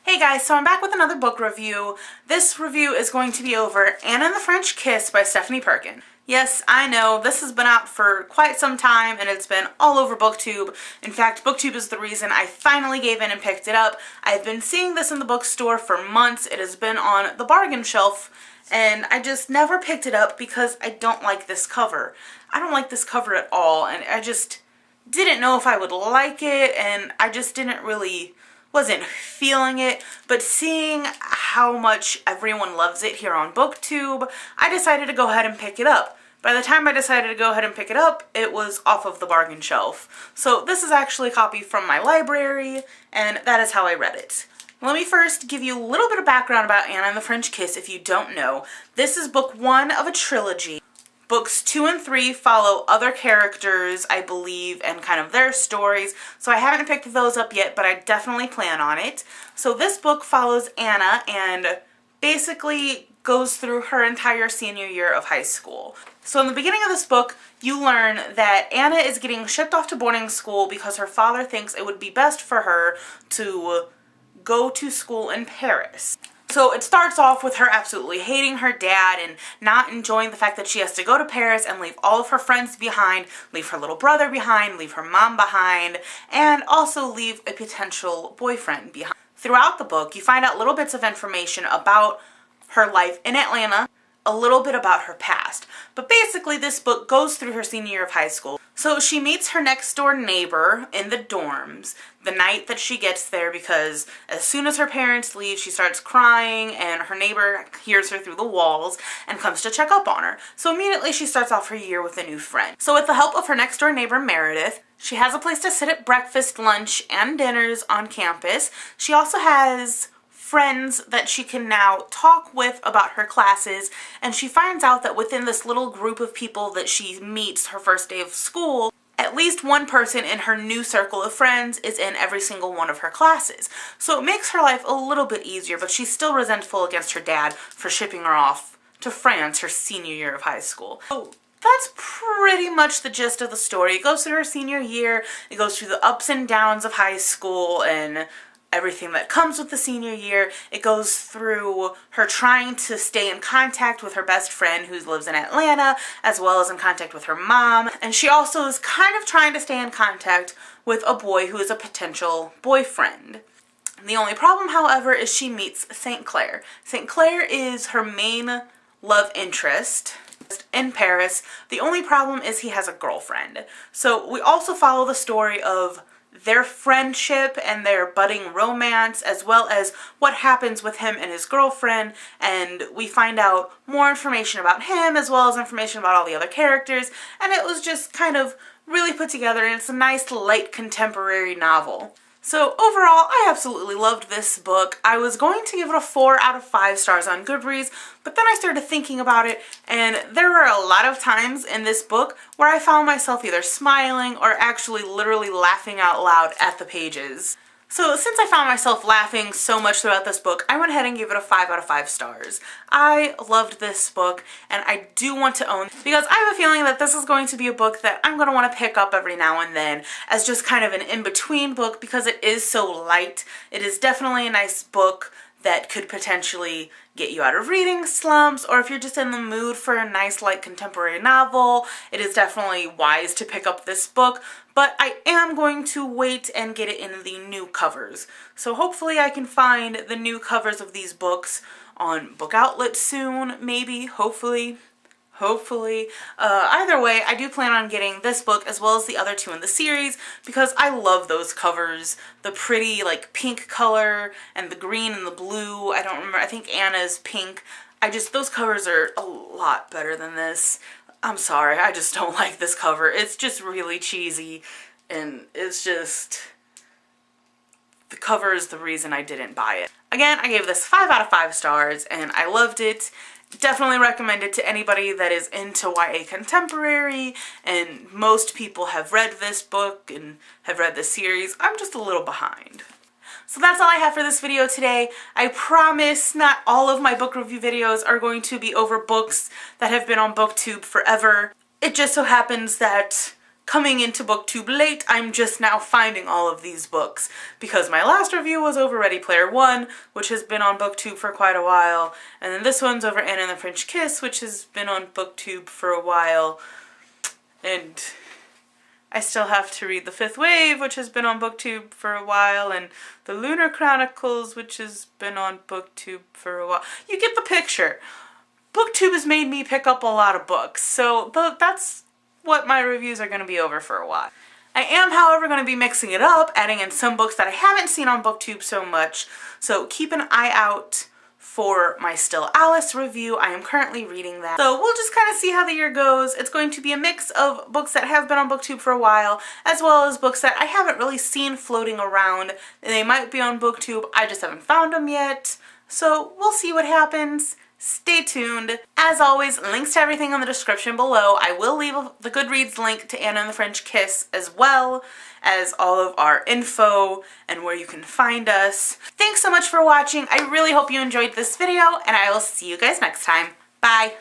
Hey guys, so I'm back with another book review. This review is going to be over Anna and the French Kiss by Stephanie Perkins. Yes, I know, this has been out for quite some time and it's been all over BookTube. In fact, BookTube is the reason I finally gave in and picked it up. I've been seeing this in the bookstore for months. It has been on the bargain shelf and I just never picked it up because I don't like this cover. I don't like this cover at all, and I just didn't know if I would like it, and I just wasn't feeling it, but seeing how much everyone loves it here on BookTube, I decided to go ahead and pick it up. By the time I decided to go ahead and pick it up, it was off of the bargain shelf. So this is actually a copy from my library, and that is how I read it. Let me first give you a little bit of background about Anna and the French Kiss if you don't know. This is book 1 of a trilogy. Books 2 and 3 follow other characters, I believe, and kind of their stories, so I haven't picked those up yet, but I definitely plan on it. So this book follows Anna and basically goes through her entire senior year of high school. So in the beginning of this book, you learn that Anna is getting shipped off to boarding school because her father thinks it would be best for her to go to school in Paris. So it starts off with her absolutely hating her dad and not enjoying the fact that she has to go to Paris and leave all of her friends behind, leave her little brother behind, leave her mom behind, and also leave a potential boyfriend behind. Throughout the book, you find out little bits of information about her life in Atlanta, a little bit about her past. But basically this book goes through her senior year of high school. So she meets her next door neighbor in the dorms the night that she gets there, because as soon as her parents leave, she starts crying and her neighbor hears her through the walls and comes to check up on her. So immediately she starts off her year with a new friend. So with the help of her next door neighbor Meredith, she has a place to sit at breakfast, lunch, and dinners on campus. She also has friends that she can now talk with about her classes, and she finds out that within this little group of people that she meets her first day of school, at least one person in her new circle of friends is in every single one of her classes. So it makes her life a little bit easier, but she's still resentful against her dad for shipping her off to France her senior year of high school. So that's pretty much the gist of the story. It goes through her senior year, it goes through the ups and downs of high school and everything that comes with the senior year. It goes through her trying to stay in contact with her best friend who lives in Atlanta, as well as in contact with her mom. And she also is kind of trying to stay in contact with a boy who is a potential boyfriend. The only problem, however, is she meets St. Clair. St. Clair is her main love interest in Paris. The only problem is he has a girlfriend. So we also follow the story of their friendship and their budding romance, as well as what happens with him and his girlfriend, and we find out more information about him as well as information about all the other characters, and it was just kind of really put together, and it's a nice light contemporary novel. So overall, I absolutely loved this book. I was going to give it a 4 out of 5 stars on Goodreads, but then I started thinking about it, and there were a lot of times in this book where I found myself either smiling or actually literally laughing out loud at the pages. So since I found myself laughing so much throughout this book, I went ahead and gave it a 5 out of 5 stars. I loved this book, and I do want to own, because I have a feeling that this is going to be a book that I'm going to want to pick up every now and then as just kind of an in-between book, because it is so light. It is definitely a nice book that could potentially get you out of reading slumps, or if you're just in the mood for a nice light contemporary novel, it is definitely wise to pick up this book. But I am going to wait and get it in the new covers. So hopefully I can find the new covers of these books on Book Outlet soon, maybe, hopefully. Either way, I do plan on getting this book as well as the other 2 in the series, because I love those covers. The pretty like pink color and the green and the blue. I don't remember, I think Anna's pink. Those covers are a lot better than this. I'm sorry, I just don't like this cover. It's just really cheesy, and it's just, the cover is the reason I didn't buy it. Again, I gave this 5 out of 5 stars, and I loved it. Definitely recommend it to anybody that is into YA contemporary, and most people have read this book and have read this series. I'm just a little behind. So that's all I have for this video today. I promise not all of my book review videos are going to be over books that have been on BookTube forever. It just so happens that coming into booktube late. I'm just now finding all of these books because my last review was over Ready Player One, which has been on booktube for quite a while, and then this one's over Anne and the French Kiss, which has been on booktube for a while, and I still have to read The Fifth Wave, which has been on booktube for a while, and The Lunar Chronicles, which has been on booktube for a while. You get the picture. Booktube has made me pick up a lot of books, so that's what my reviews are going to be over for a while. I am, however, going to be mixing it up, adding in some books that I haven't seen on booktube so much, so keep an eye out for my Still Alice review. I am currently reading that. So we'll just kind of see how the year goes. It's going to be a mix of books that have been on booktube for a while, as well as books that I haven't really seen floating around. They might be on booktube, I just haven't found them yet. So we'll see what happens. Stay tuned. As always, links to everything in the description below. I will leave the Goodreads link to Anna and the French Kiss, as well as all of our info and where you can find us. Thanks so much for watching. I really hope you enjoyed this video, and I will see you guys next time. Bye!